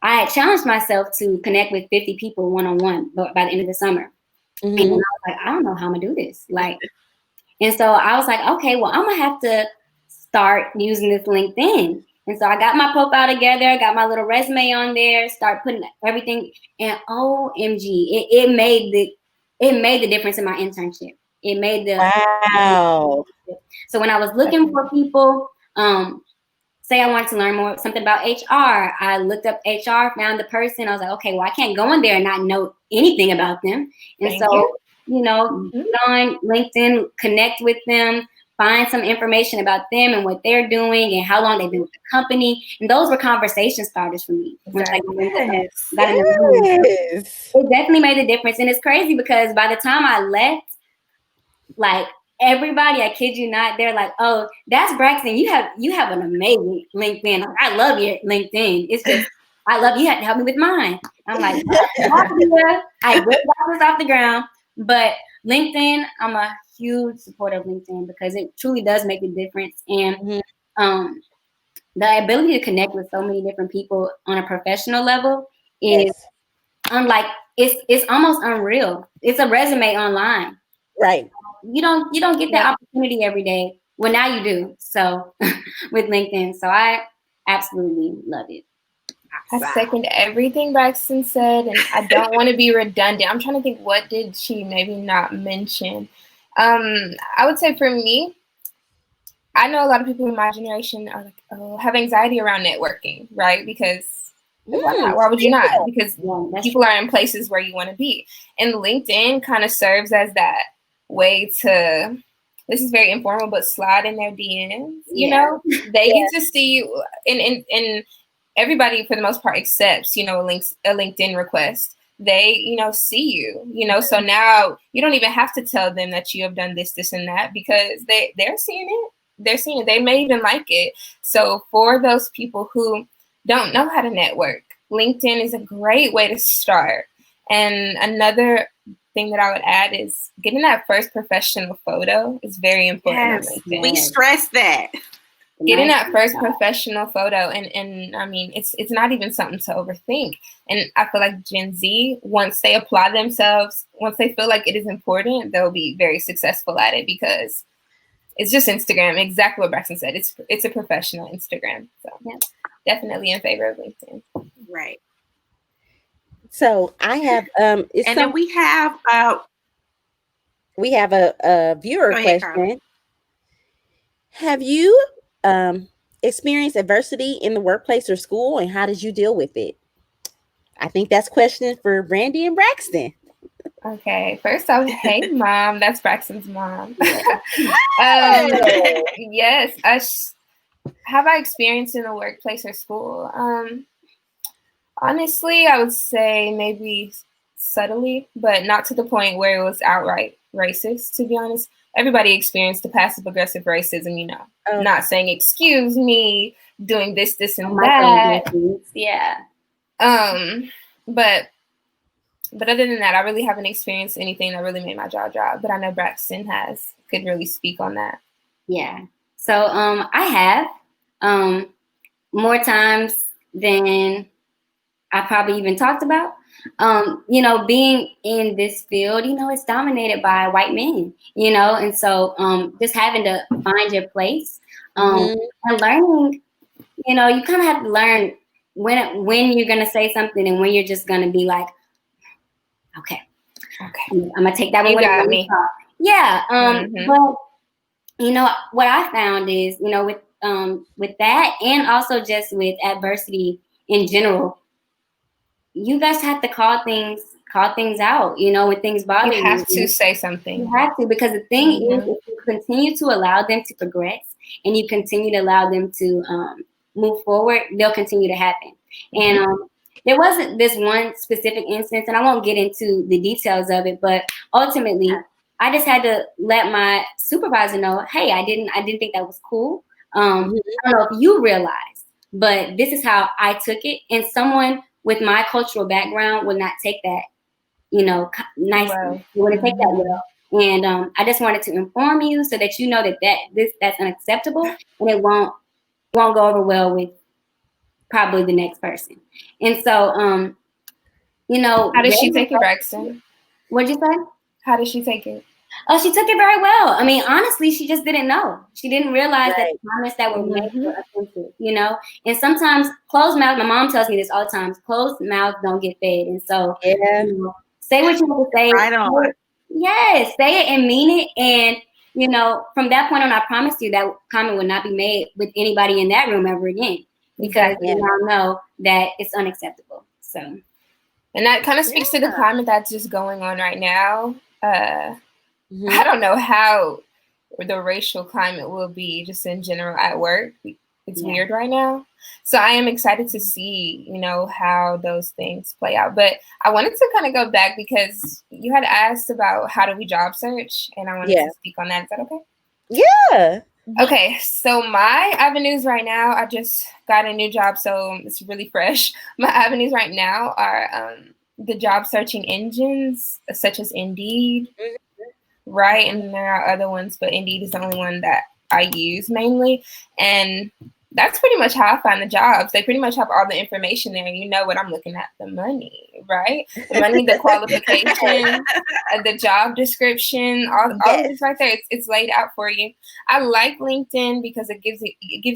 I had challenged myself to connect with 50 people one-on-one by the end of the summer. And I was like, I don't know how I'm gonna do this. And so I was like, okay, well, I'm gonna have to start using this LinkedIn. And so I got my profile together, got my little resume on there, start putting everything, and OMG, it made the difference in my internship. It made the wow. So when I was looking for people, say I wanted to learn something about HR, I looked up HR, found the person. I was like, okay, well, I can't go in there and not know anything about them. And get on LinkedIn, connect with them, find some information about them and what they're doing and how long they've been with the company. And those were conversation starters for me. It definitely made a difference. And it's crazy because by the time I left, like, everybody, I kid you not, they're like, "Oh, that's Braxton. You have an amazing LinkedIn. I love your LinkedIn. It's just, I love you. Have to help me with mine." I'm like, I get this off the ground, but LinkedIn, I'm a huge supporter of LinkedIn because it truly does make a difference. And the ability to connect with so many different people on a professional level is unlike. It's almost unreal. It's a resume online, right? You don't get that opportunity every day. Well, now you do. So with LinkedIn. So I absolutely love it. I second everything Braxton said, and I don't want to be redundant. I'm trying to think, what did she maybe not mention? I would say for me, I know a lot of people in my generation are like, have anxiety around networking, right? Because why would you not? Because people are in places where you want to be. And LinkedIn kind of serves as that way to, this is very informal, but slide in their DMs, you know? They get to see you, and everybody for the most part accepts, a LinkedIn request. They, see you, so now you don't even have to tell them that you have done this, and that, because they're seeing it. They're seeing it. They may even like it. So for those people who don't know how to network, LinkedIn is a great way to start. And another thing that I would add is getting that first professional photo is very important. Yes, we stress that. Getting that first professional photo, and I mean, it's not even something to overthink. And I feel like Gen Z, once they apply themselves, once they feel like it is important, they'll be very successful at it because it's just Instagram. Exactly what Braxton said. It's a professional Instagram. So definitely in favor of LinkedIn. Right. So I have then we have a viewer question. Carla. Have you experienced adversity in the workplace or school, and how did you deal with it? I think that's question for Brandy and Braxton. Okay, first off, hey mom, that's Braxton's mom. Yes, have I experienced in the workplace or school? Honestly, I would say maybe subtly, but not to the point where it was outright racist, to be honest. Everybody experienced the passive-aggressive racism, not saying, excuse me, doing this, and that. Yeah. But other than that, I really haven't experienced anything that really made my jaw drop. But I know Braxton could really speak on that. Yeah. So I have. more times than I probably even talked about. Being in this field, it's dominated by white men, and so just having to find your place and learning, you kind of have to learn when you're going to say something and when you're just going to be like, okay, I'm going to take that one. You got me. Yeah. But, what I found is, with that and also just with adversity in general, you guys have to call things out, when things bother you. You have to say something. You have to, because the thing is, if you continue to allow them to progress and you continue to allow them to move forward, they'll continue to happen. And there wasn't this one specific instance, and I won't get into the details of it, but ultimately, I just had to let my supervisor know, hey, I didn't think that was cool. I don't know if you realize, but this is how I took it. And someone with my cultural background would not take that, nicely. Well. You wouldn't take that well. And I just wanted to inform you so that you know that's unacceptable, and it won't go over well with probably the next person. And so, how did she take it, Braxton? What'd you say? How did she take it? Oh, she took it very well. I mean, honestly, she just didn't know. She didn't realize that the comments that were made were offensive, And sometimes closed mouth, my mom tells me this all the time, closed mouth don't get fed. And so, say what you want to say. Right on. Yes, say it and mean it. And, from that point on, I promise you that comment would not be made with anybody in that room ever again. Because we now know that it's unacceptable. So, and that kind of speaks to the climate that's just going on right now. I don't know how the racial climate will be just in general at work. It's weird right now. So I am excited to see, how those things play out. But I wanted to kind of go back because you had asked about how do we job search, and I wanted to speak on that. Is that okay? Yeah. Okay, so my avenues right now, I just got a new job, so it's really fresh. My avenues right now are the job searching engines such as Indeed, right? And there are other ones, but Indeed is the only one that I use mainly. And that's pretty much how I find the jobs. They pretty much have all the information there. You know what I'm looking at, the money, right? The money, the qualification, the job description, all of this right there. It's laid out for you. I like LinkedIn because it gives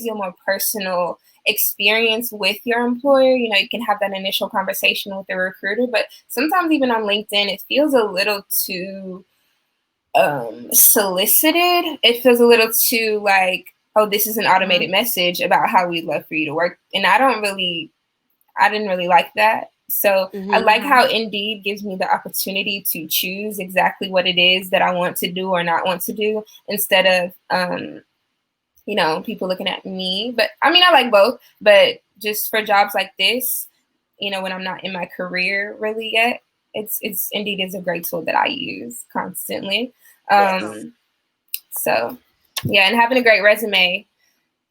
you a more personal experience with your employer. You can have that initial conversation with the recruiter, but sometimes even on LinkedIn, it feels a little too solicited. It feels a little too like, oh, this is an automated message about how we'd love for you to work. And I didn't really like that. So I like how Indeed gives me the opportunity to choose exactly what it is that I want to do or not want to do instead of, people looking at me. But I mean, I like both, but just for jobs like this, when I'm not in my career really yet, it's Indeed is a great tool that I use constantly. So yeah, and having a great resume.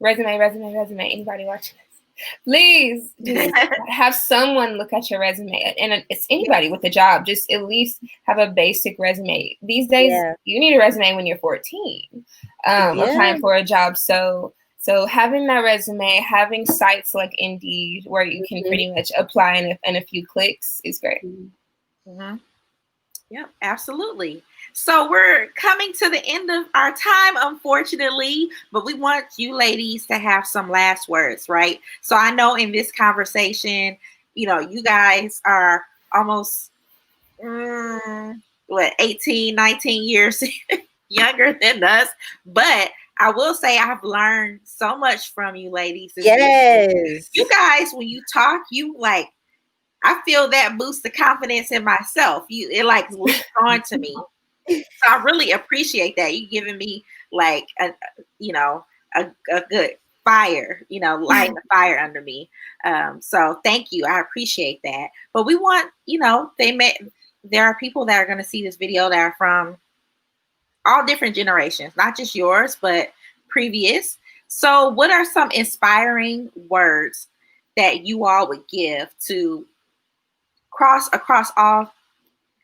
Anybody watching this? Please just have someone look at your resume, and it's anybody with a job. Just at least have a basic resume. These days, you need a resume when you're 14, applying for a job. So having that resume, having sites like Indeed where you can pretty much apply in a few clicks is great. Yeah, absolutely. So we're coming to the end of our time, unfortunately, but we want you ladies to have some last words, right? So I know in this conversation, you guys are almost 18, 19 years younger than us, but I will say I've learned so much from you ladies. Yes. You guys, when you talk, I feel that boosts the confidence in myself. It like leaps onto me. So I really appreciate that. You giving me like a good fire, lighting the fire under me. So thank you. I appreciate that. But we want, there are people that are going to see this video that are from all different generations, not just yours, but previous. So what are some inspiring words that you all would give to across all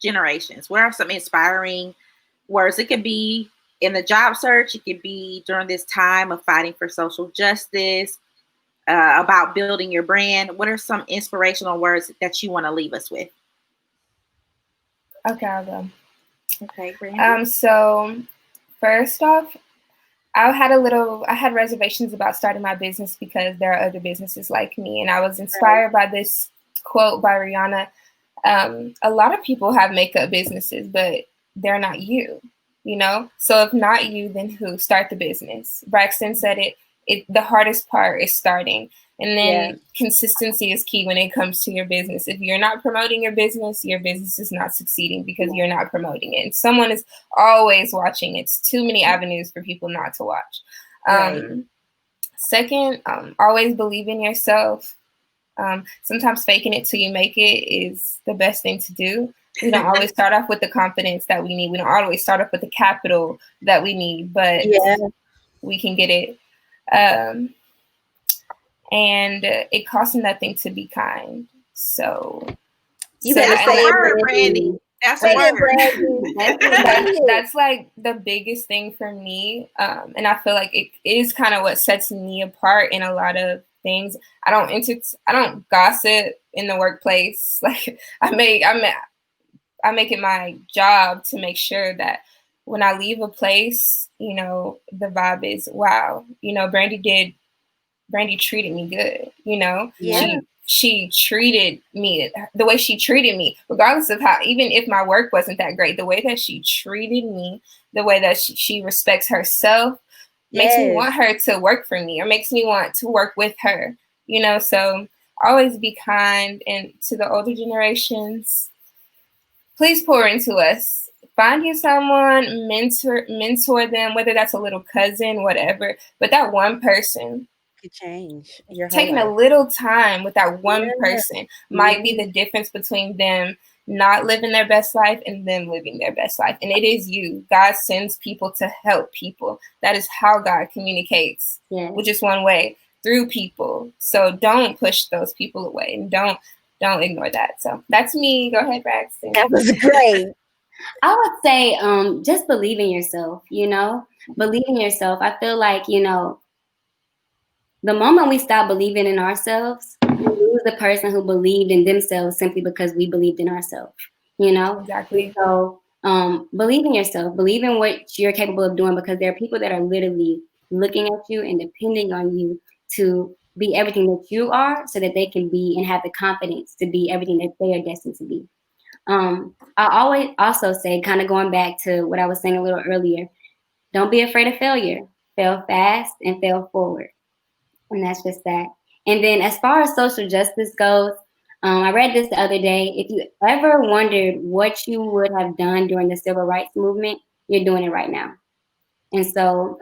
generations? What are some inspiring words? It could be in the job search. It could be during this time of fighting for social justice, about building your brand. What are some inspirational words that you want to leave us with? Okay, I'll go. Okay, Brandy. So first off, I had reservations about starting my business because there are other businesses like me, and I was inspired by this quote by Rihanna. A lot of people have makeup businesses, but they're not you, you know? So if not you, then who? Start the business. Braxton said it the hardest part is starting. And then consistency is key when it comes to your business. If you're not promoting your business is not succeeding because you're not promoting it. And someone is always watching. It's too many avenues for people not to watch. Second, always believe in yourself. Sometimes faking it till you make it is the best thing to do. We don't always start off with the confidence that we need. We don't always start off with the capital that we need, but we can get it. And it costs nothing to be kind. So you better say it, Brandy. That's a word. That's like the biggest thing for me. And I feel like it is kind of what sets me apart in a lot of things. I don't gossip in the workplace. Like I make it my job to make sure that when I leave a place, you know, the vibe is wow. You know, Brandy treated me good. You know, she treated me the way she treated me, regardless of how, even if my work wasn't that great, the way that she treated me, the way that she respects herself, makes me want her to work for me or makes me want to work with her, you know? So always be kind. And to the older generations, please pour into us. Find you someone, mentor them, whether that's a little cousin, whatever, but that one person could change your whole taking life. a little time with that one person might be the difference between them not living their best life and them living their best life. And it is you. God sends people to help people. That is how God communicates, which is one way, through people. So don't push those people away and don't ignore that. So that's me. Go ahead, Braxton. That was great. I would say just believe in yourself, you know, believe in yourself. I feel like, you know, the moment we stop believing in ourselves, we lose the person who believed in themselves simply because we believed in ourselves, you know? Exactly. So believe in yourself, believe in what you're capable of doing, because there are people that are literally looking at you and depending on you to be everything that you are so that they can be and have the confidence to be everything that they are destined to be. I always also say, kind of going back to what I was saying a little earlier, don't be afraid of failure. Fail fast and fail forward. And that's just that. And then as far as social justice goes, I read this the other day. If you ever wondered what you would have done during the civil rights movement, you're doing it right now. And so,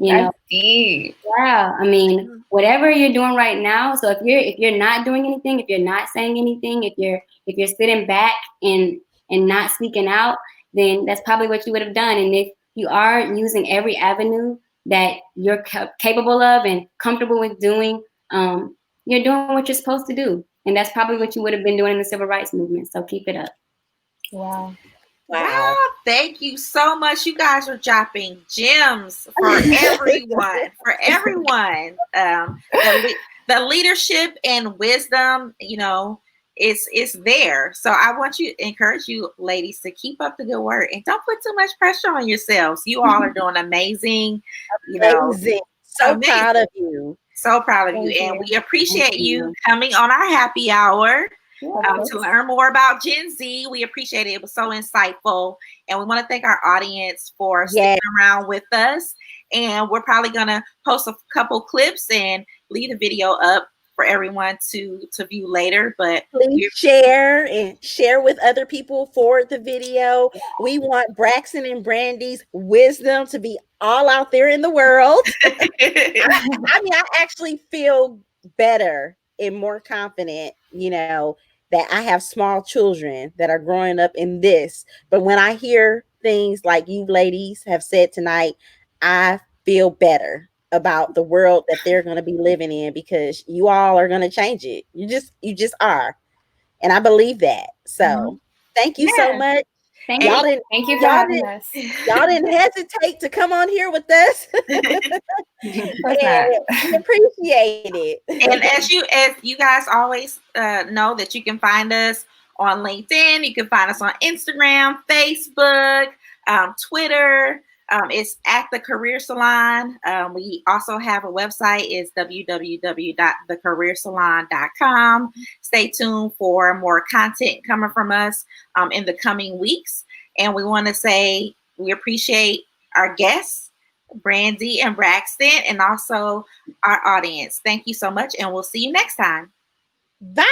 you know, deep. Yeah, I mean, whatever you're doing right now. So if you're not doing anything, if you're not saying anything, if you're sitting back and not speaking out, then that's probably what you would have done. And if you are using every avenue that you're capable of and comfortable with doing, you're doing what you're supposed to do. And that's probably what you would have been doing in the civil rights movement. So keep it up. Wow. Thank you so much. You guys are dropping gems for everyone. The leadership and wisdom, you know, it's there. So I want to encourage you ladies to keep up the good work and don't put too much pressure on yourselves. You all are doing amazing. Amazing. So proud of you. So proud of you. And we appreciate you coming on our happy hour. To learn more about Gen Z. We appreciate it. It was so insightful. And we want to thank our audience for sticking around with us. And we're probably going to post a couple clips and leave the video up for everyone to view later. But please share with other people for the video. We want Braxton and Brandy's wisdom to be all out there in the world. I mean, I actually feel better and more confident, you know, that I have small children that are growing up in this. But when I hear things like you ladies have said tonight, I feel better about the world that they're going to be living in, because you all are going to change it. You just are. And I believe that. So thank you so much. Thank you. Thank you for having us. Y'all didn't hesitate to come on here with us. We appreciate it. And as you guys always know, that you can find us on LinkedIn. You can find us on Instagram, Facebook, Twitter. It's at the Career Salon. We also have a website. It's www.thecareersalon.com. Stay tuned for more content coming from us in the coming weeks. And we want to say we appreciate our guests, Brandy and Braxton, and also our audience. Thank you so much, and we'll see you next time. Bye.